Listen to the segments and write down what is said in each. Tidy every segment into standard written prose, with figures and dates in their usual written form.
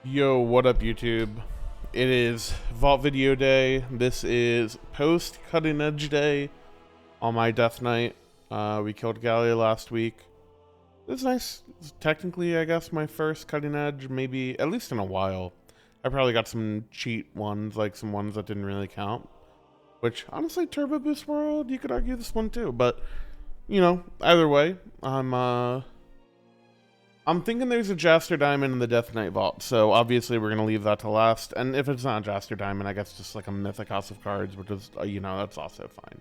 Yo, what up, YouTube? It is Vault Video Day. This is post Cutting Edge Day on my Death Knight. We killed Gallia last week. It was nice. It's technically, I guess, my first Cutting Edge, maybe at least in a while. I probably got some cheat ones, like some ones that didn't really count. Which, honestly, Turbo Boost World, you could argue this one too. But, either way, I'm thinking there's a Jaster Diamond in the Death Knight Vault, so obviously we're going to leave that to last. And if it's not a Jaster Diamond, I guess just like a Mythic House of Cards, which is, that's also fine.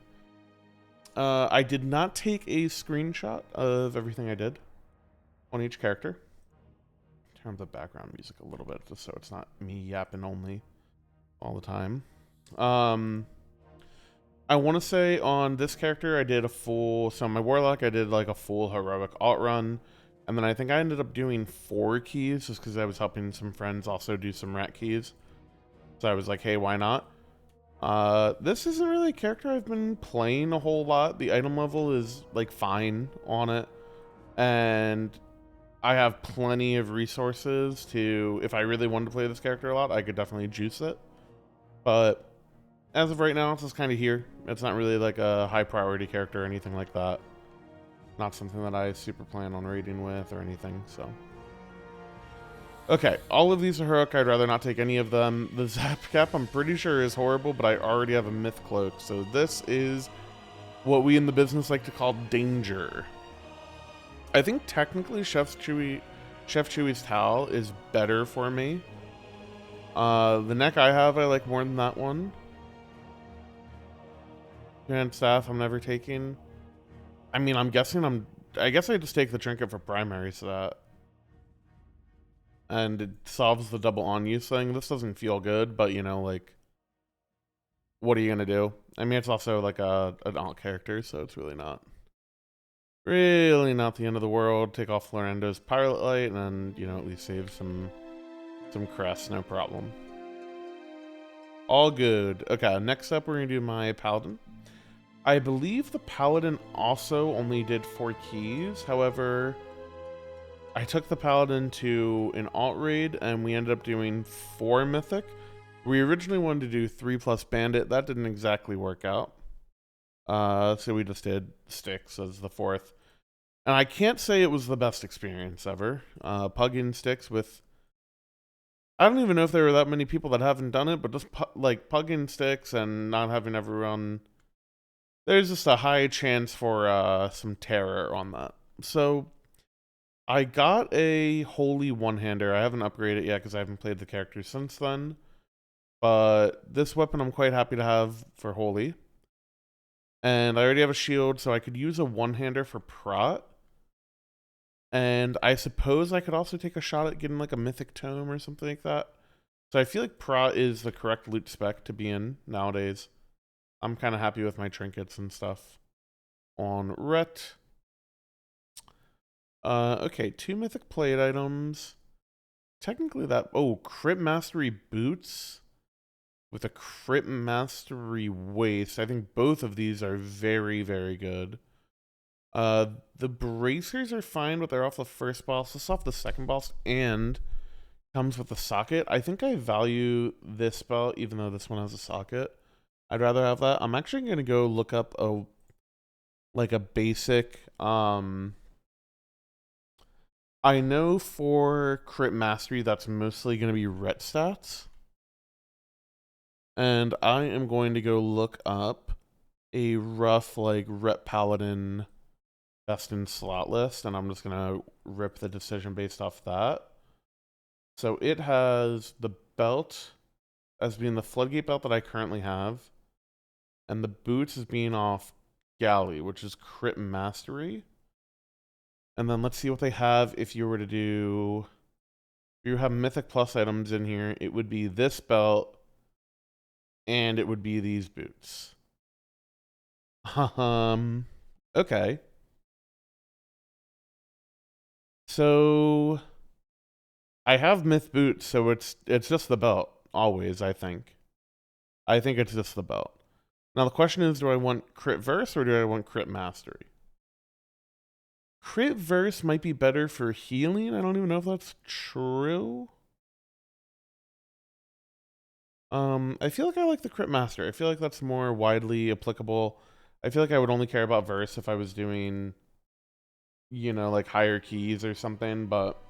I did not take a screenshot of everything I did on each character. Turn up the background music a little bit, just so it's not me yapping only all the time. I want to say on this character, I did a full, so on my Warlock, I did like a full heroic alt run. And then I think I ended up doing 4 keys just because I was helping some friends also do some rat keys. So I was like, hey, why not? This isn't really a character I've been playing a whole lot. The item level is like fine on it. And I have plenty of resources to, if I really wanted to play this character a lot, I could definitely juice it. But as of right now, it's just kind of here. It's not really like a high priority character or anything like that. Not something that I super plan on raiding with or anything, so. Okay, all of these are heroic. I'd rather not take any of them. The Zap Cap, I'm pretty sure, is horrible, but I already have a Myth Cloak, so this is what we in the business like to call danger. I think technically Chef Chewy's Towel is better for me. The neck I have, I like more than that one. Grand Staff, I'm never taking. I mean, I guess I just take the trinket for primary so that. And it solves the double on use thing. This doesn't feel good, but like, what are you gonna do? I mean, it's also like an alt character, so it's really not the end of the world. Take off Florendo's Pilot Light, and then, at least save some crests, no problem. All good. Okay, next up we're gonna do my Paladin. I believe the Paladin also only did 4 keys. However, I took the Paladin to an alt raid, and we ended up doing 4 Mythic. We originally wanted to do 3 plus Bandit. That didn't exactly work out. So we just did Sticks as the 4th. And I can't say it was the best experience ever. Pugging Sticks with... I don't even know if there were that many people that haven't done it, but just pugging Sticks and not having everyone... There's just a high chance for some terror on that. So I got a Holy One-Hander. I haven't upgraded it yet because I haven't played the character since then. But this weapon I'm quite happy to have for Holy. And I already have a shield, so I could use a One-Hander for Prot. And I suppose I could also take a shot at getting like a Mythic Tome or something like that. So I feel like Prot is the correct loot spec to be in nowadays. I'm kind of happy with my trinkets and stuff. On Ret. Okay, 2 Mythic Plate items. Technically that... Oh, Crit Mastery Boots with a Crit Mastery Waist. I think both of these are very, very good. The Bracers are fine, but they're off the first boss. This is off the second boss and comes with a socket. I think I value this spell, even though this one has a socket. I'd rather have that. I'm actually going to go look up a basic... I know for Crit Mastery, that's mostly going to be Ret stats. And I am going to go look up a rough, Ret Paladin best in slot list, and I'm just going to rip the decision based off that. So it has the belt as being the Floodgate belt that I currently have, and the boots as being off Galley, which is Crit Mastery. And then let's see what they have if you were to do... If you have Mythic Plus items in here, it would be this belt, and it would be these boots. Okay. So I have Myth Boots, so it's just the belt, always, I think. I think it's just the belt. Now the question is, do I want Crit Verse or do I want Crit Mastery? Crit Verse might be better for healing. I don't even know if that's true. I feel like I like the Crit Master. I feel like that's more widely applicable. I feel like I would only care about verse if I was doing, you know, like higher keys or something, but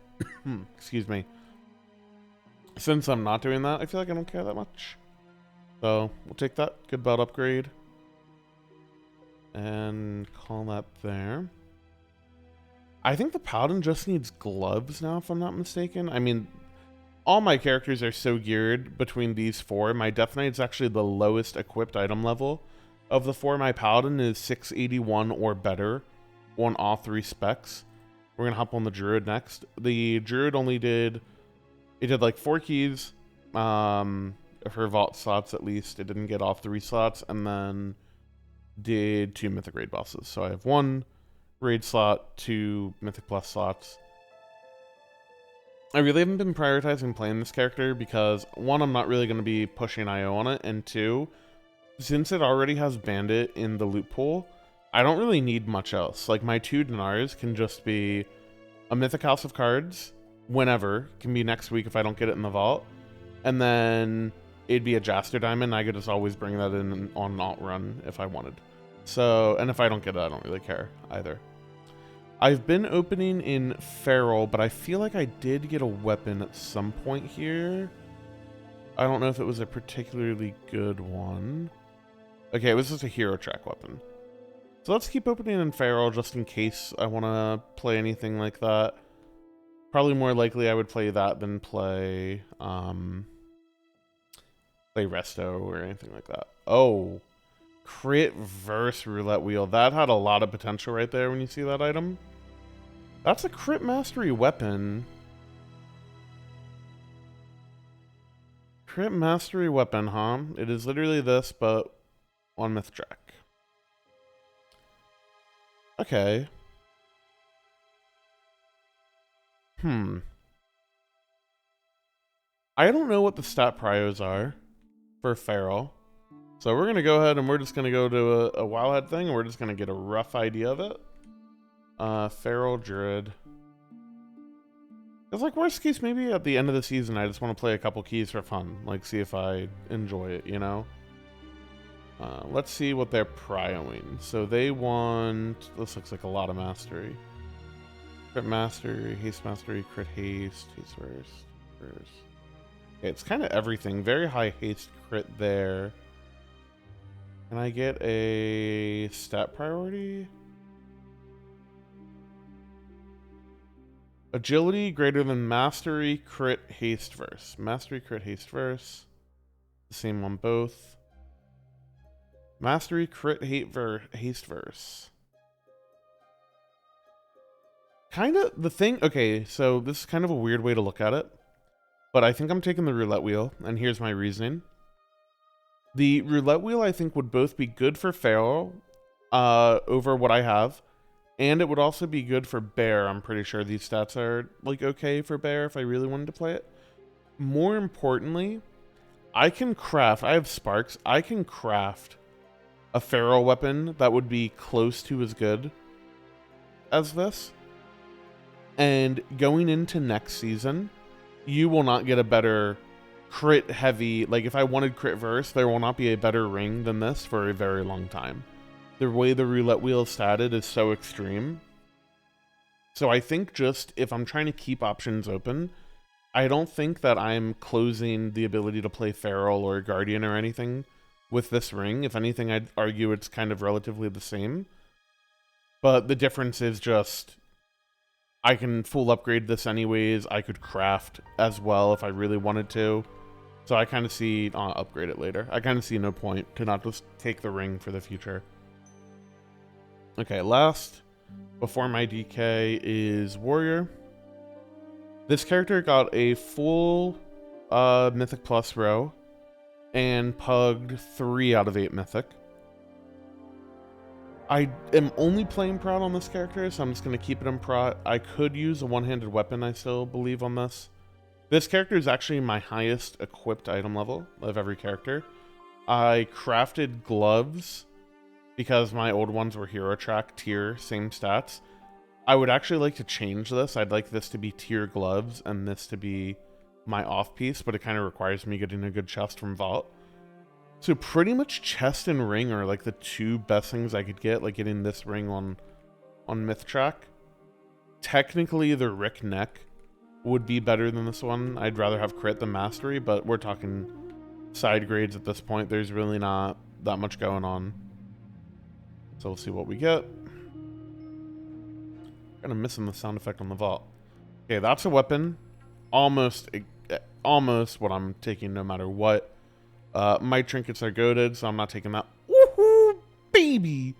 excuse me. Since I'm not doing that, I feel like I don't care that much. So we'll take that. Good belt upgrade. And call that there. I think the Paladin just needs gloves now, if I'm not mistaken. I mean, all my characters are so geared between these four. My Death Knight's actually the lowest equipped item level of the four. My Paladin is 681 or better on all three specs. We're going to hop on the Druid next. The Druid only did... It did like 4 keys. For vault slots at least. It didn't get all 3 slots. And then did 2 Mythic raid bosses. So I have 1 raid slot, 2 Mythic plus slots. I really haven't been prioritizing playing this character because 1, I'm not really going to be pushing IO on it, and 2, since it already has Bandit in the loot pool, I don't really need much else. Like, my 2 dinars can just be a Mythic House of Cards, whenever, can be next week if I don't get it in the vault, and then it'd be a Jaster Diamond. I could just always bring that in on alt run if I wanted. So, and if I don't get it, I don't really care either. I've been opening in Feral, but I feel like I did get a weapon at some point here. I don't know if it was a particularly good one. Okay, it was just a hero track weapon. So let's keep opening in Feral just in case I want to play anything like that. Probably more likely I would play that than play Resto or anything like that. Oh, Crit Verse Roulette Wheel. That had a lot of potential right there when you see that item. That's a Crit Mastery weapon. Crit Mastery weapon, huh? It is literally this, but on Myth Track. Okay. I don't know what the stat prios are for Feral. So we're going to go ahead and we're just going to go to a Wildhead thing, and we're just going to get a rough idea of it. Feral Druid. It's like, worst case, maybe at the end of the season, I just want to play a couple keys for fun. Like, see if I enjoy it, you know? Let's see what they're prioing. So they want... This looks like a lot of mastery. Crit Mastery, Haste Mastery, Crit Haste, Haste Verse. Okay, it's kind of everything. Very high Haste Crit there. Can I get a stat priority? Agility greater than Mastery, Crit, Haste Verse. Mastery, Crit, Haste Verse. The same on both. Mastery, Crit, Haste Verse. Kind of the thing... Okay, so this is kind of a weird way to look at it. But I think I'm taking the Roulette Wheel, and here's my reasoning. The Roulette Wheel, I think, would both be good for Feral over what I have, and it would also be good for Bear. I'm pretty sure these stats are, like, okay for Bear if I really wanted to play it. More importantly, I can craft... I have Sparks. I can craft a Feral weapon that would be close to as good as this. And going into next season, you will not get a better crit heavy... Like, if I wanted Crit Verse, there will not be a better ring than this for a very long time. The way the Roulette Wheel is statted is so extreme. So I think just, if I'm trying to keep options open, I don't think that I'm closing the ability to play Feral or Guardian or anything with this ring. If anything, I'd argue it's kind of relatively the same. But the difference is just... I can full upgrade this anyways. I could craft as well if I really wanted to. So I kind of see... I'll upgrade it later. I kind of see no point to not just take the ring for the future. Okay, last, before my DK, is Warrior. This character got a full Mythic Plus row and pugged 3 out of 8 Mythic. I am only playing Proud on this character, so I'm just going to keep it in Proud. I could use a one-handed weapon, I still believe, on this. This character is actually my highest equipped item level of every character. I crafted gloves because my old ones were Hero Track, tier, same stats. I would actually like to change this. I'd like this to be tier gloves and this to be my off piece, but it kind of requires me getting a good chest from Vault. So pretty much chest and ring are like the two best things I could get, like getting this ring on Myth Track. Technically, the Rick neck would be better than this one. I'd rather have crit than mastery, but we're talking side grades at this point. There's really not that much going on. So we'll see what we get. Kind of missing the sound effect on the Vault. Okay, that's a weapon. Almost what I'm taking no matter what. My trinkets are goated, so I'm not taking that. Woohoo, baby!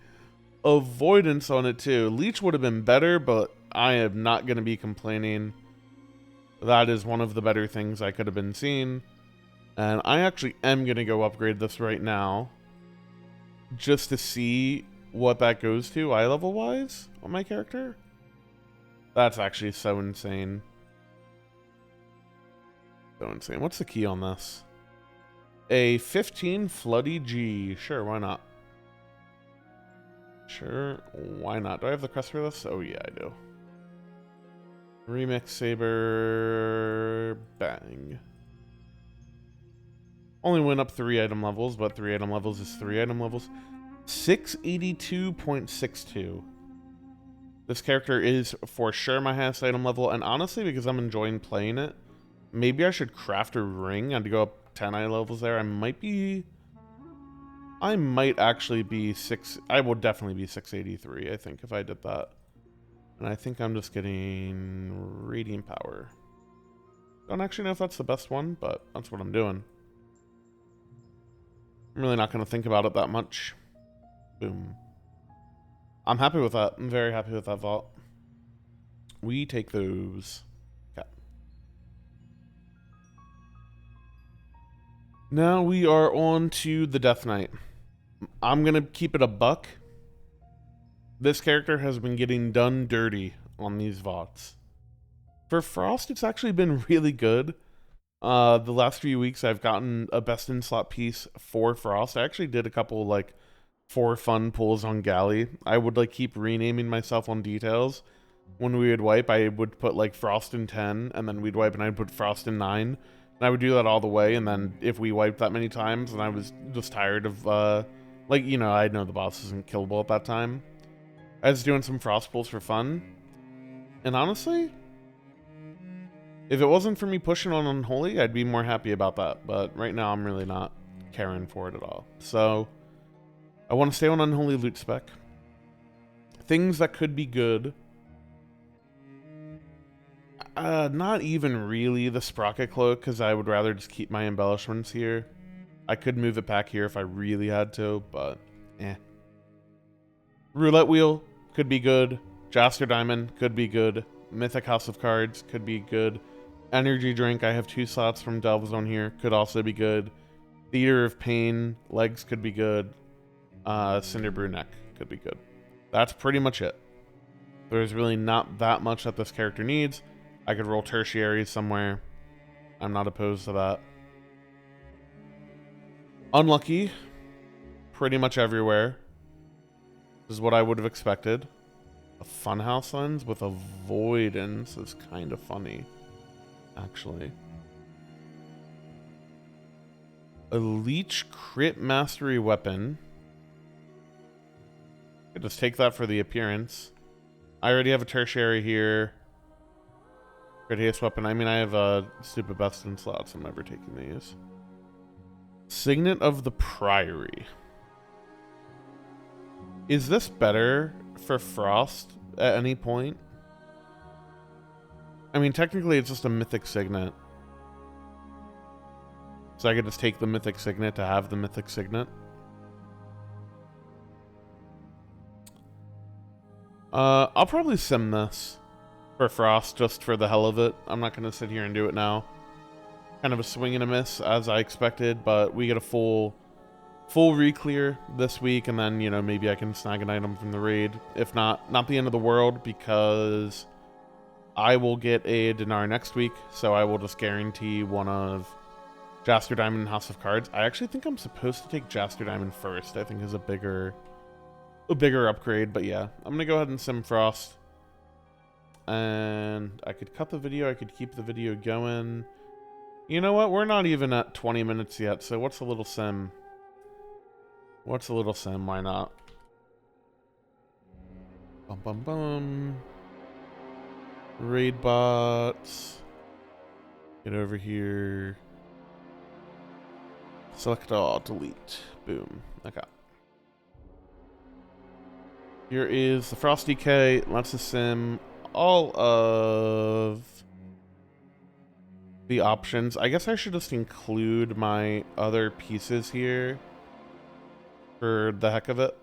Avoidance on it too. Leech would have been better, but I am not going to be complaining. That is one of the better things I could have been seeing. And I actually am going to go upgrade this right now. Just to see what that goes to eye level wise on my character. That's actually so insane. So insane. What's the key on this? A 15 Floody G. Sure, why not? Sure, why not? Do I have the crest for this? Oh yeah, I do. Remix Saber. Bang. Only went up 3 item levels, but 3 item levels is 3 item levels. 682.62. This character is for sure my highest item level, and honestly, because I'm enjoying playing it, maybe I should craft a ring and to go up 10 item levels there. I might actually be I will definitely be 683, I think, if I did that. And I think I'm just getting Radiant Power. Don't actually know if that's the best one, but that's what I'm doing. I'm really not going to think about it that much. Boom. I'm happy with that. I'm very happy with that vault. We take those. Okay. Now we are on to the Death Knight. I'm going to keep it a buck. This character has been getting done dirty on these VAULTS. For Frost, it's actually been really good. The last few weeks, I've gotten a best-in-slot piece for Frost. I actually did a couple, like, for fun pulls on Galley. I would, like, keep renaming myself on details. When we would wipe, I would put, like, Frost in 10, and then we'd wipe, and I'd put Frost in 9. And I would do that all the way, and then if we wiped that many times, and I was just tired of, like, you know, I know the boss isn't killable at that time. I was doing some Frost pulls for fun. And honestly, if it wasn't for me pushing on Unholy, I'd be more happy about that. But right now, I'm really not caring for it at all. So, I want to stay on Unholy loot spec. Things that could be good. Not even really the Sprocket Cloak, because I would rather just keep my embellishments here. I could move it back here if I really had to, but eh. Roulette Wheel could be good. Jastor Diamond could be good. Mythic House of Cards could be good. Energy Drink, I have 2 slots from Delve Zone here, could also be good. Theater of Pain, legs could be good. Cinder Brew Neck could be good. That's pretty much it. There's really not that much that this character needs. I could roll tertiaries somewhere. I'm not opposed to that. Unlucky, pretty much everywhere. This is what I would have expected. A Funhouse Lens with Avoidance is kind of funny, actually. A Leech Crit Mastery Weapon. I could just take that for the appearance. I already have a tertiary here. Crit Haste Weapon. I mean, I have a stupid best in slots. I'm never taking these. Signet of the Priory. Is this better for Frost at any point? I mean, technically it's just a Mythic Signet. So I could just take the Mythic Signet to have the Mythic Signet. I'll probably sim this for Frost just for the hell of it. I'm not going to sit here and do it now. Kind of a swing and a miss as I expected, but we get a full re-clear this week, and then, you know, maybe I can snag an item from the raid. If not the end of the world, because I will get a Dinar next week, so I will just guarantee one of Jastor Diamond and House of Cards. I actually think I'm supposed to take Jastor Diamond first. I think is a bigger upgrade, but yeah. I'm gonna go ahead and sim Frost. And I could cut the video, I could keep the video going. You know what? We're not even at 20 minutes yet, so what's a little sim? What's a little sim? Why not? Bum bum bum. Raid bots. Get over here. Select all, delete. Boom. Okay. Here is the Frosty K. Let's sim all of the options. I guess I should just include my other pieces here for the heck of it.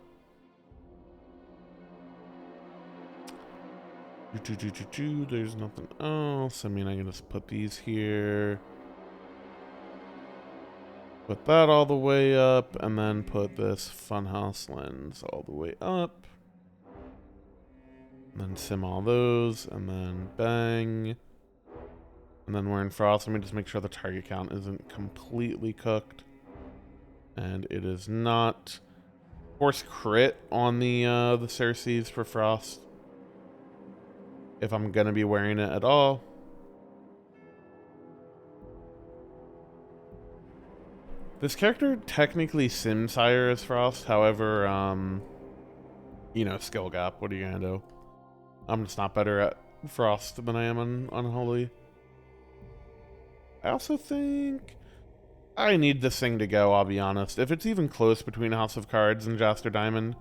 There's nothing else. I mean, I can just put these here. Put that all the way up, and then put this funhouse lens all the way up. And then sim all those, and then bang. And then we're in Frost. Let me just make sure the target count isn't completely cooked. And it is not. Force crit on the Cersei's for Frost, if I'm gonna be wearing it at all. This character technically Simsire as Frost, however, you know, skill gap, what are you gonna do? I'm just not better at Frost than I am on Unholy. I also think I need this thing to go, I'll be honest. If it's even close between House of Cards and Jaster Diamond,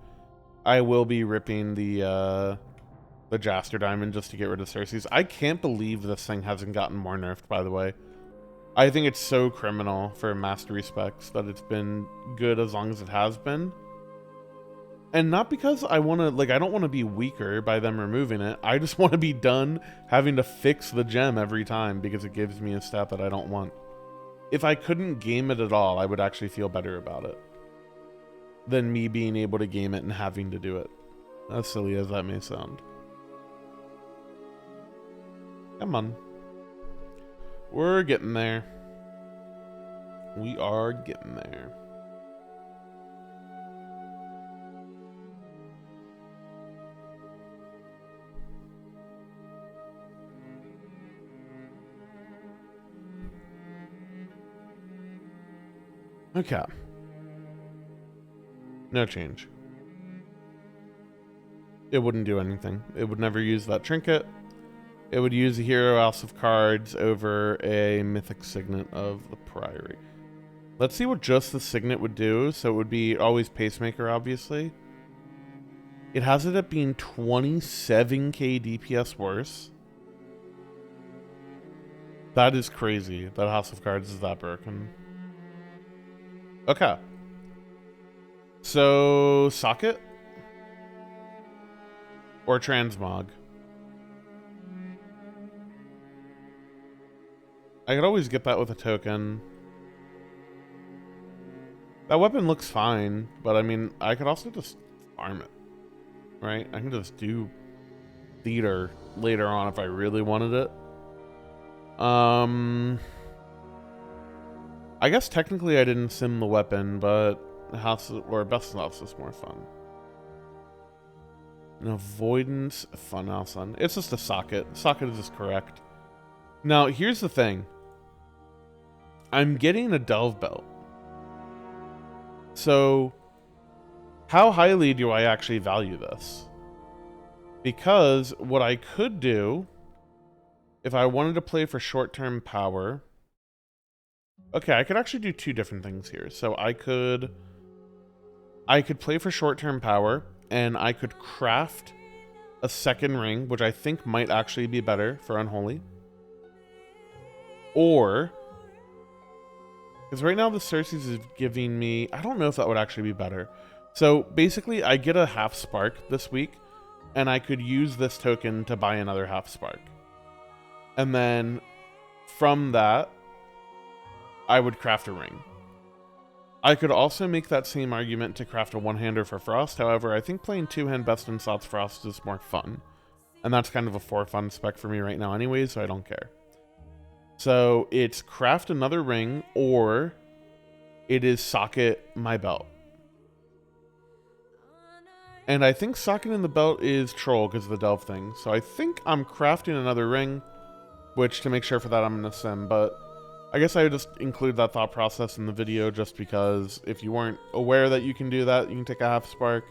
I will be ripping the Jaster Diamond just to get rid of Cersei's. I can't believe this thing hasn't gotten more nerfed, by the way. I think it's so criminal for mastery specs that it's been good as long as it has been. And not because I want to, like, I don't want to be weaker by them removing it. I just want to be done having to fix the gem every time because it gives me a stat that I don't want. If I couldn't game it at all, I would actually feel better about it than me being able to game it and having to do it. As silly as that may sound. Come on. We're getting there. We are getting there. Okay. No change. It wouldn't do anything. It would never use that trinket. It would use a Hero House of Cards over a Mythic Signet of the Priory. Let's see what just the Signet would do. So it would be always Pacemaker, obviously. It has it at being 27k DPS worse. That is crazy. That House of Cards is that broken. Okay. So, Socket? Or Transmog? I could always get that with a token. That weapon looks fine, but I mean, I could also just farm it. Right? I can just do theater later on if I really wanted it. I guess technically I didn't sim the weapon, but House or Best House is more fun. An avoidance, funhouse on. It's just a socket. Socket is just correct. Now here's the thing. I'm getting a Delve Belt. So how highly do I actually value this? Because what I could do, if I wanted to play for short-term power, okay, I could actually do two different things here. So I could play for short-term power, and I could craft a second ring, which I think might actually be better for Unholy. Or, because right now the Cersei's is giving me, I don't know if that would actually be better. So basically, I get a half spark this week, and I could use this token to buy another half spark. And then from that, I would craft a ring. I could also make that same argument to craft a one-hander for Frost. However, I think playing two-hand Best in Slots Frost is more fun. And that's kind of a for-fun spec for me right now anyway, so I don't care. So it's craft another ring, or it is socket my belt. And I think socketing the belt is troll because of the delve thing. So I think I'm crafting another ring, which to make sure for that I'm going to sim. But I guess I would just include that thought process in the video just because if you weren't aware that you can do that, you can take a half spark,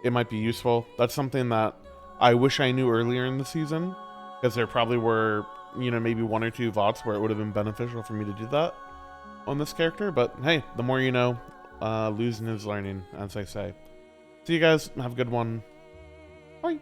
it might be useful. That's something that I wish I knew earlier in the season, because there probably were, you know, maybe 1 or 2 VODs where it would have been beneficial for me to do that on this character. But hey, the more you know, losing is learning, as I say. See you guys. Have a good one. Bye.